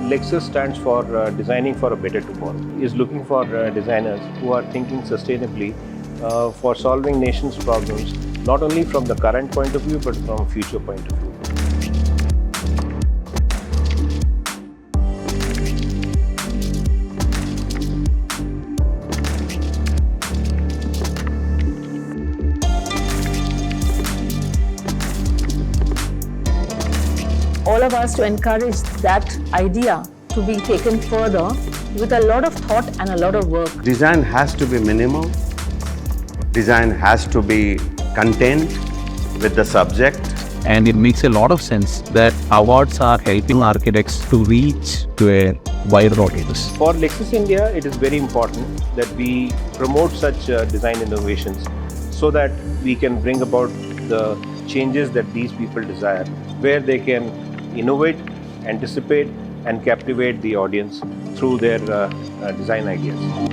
Lexus stands for Designing for a Better Tomorrow. Is looking for designers who are thinking sustainably for solving nation's problems, not only from the current point of view, but from future point of view. All of us to encourage that idea to be taken further with a lot of thought and a lot of work. Design has to be minimal. Design has to be content with the subject. And it makes a lot of sense that awards are helping architects to reach to a wider audience. For Lexus India, it is very important that we promote such design innovations so that we can bring about the changes that these people desire, where they can innovate, anticipate, and captivate the audience through their design ideas.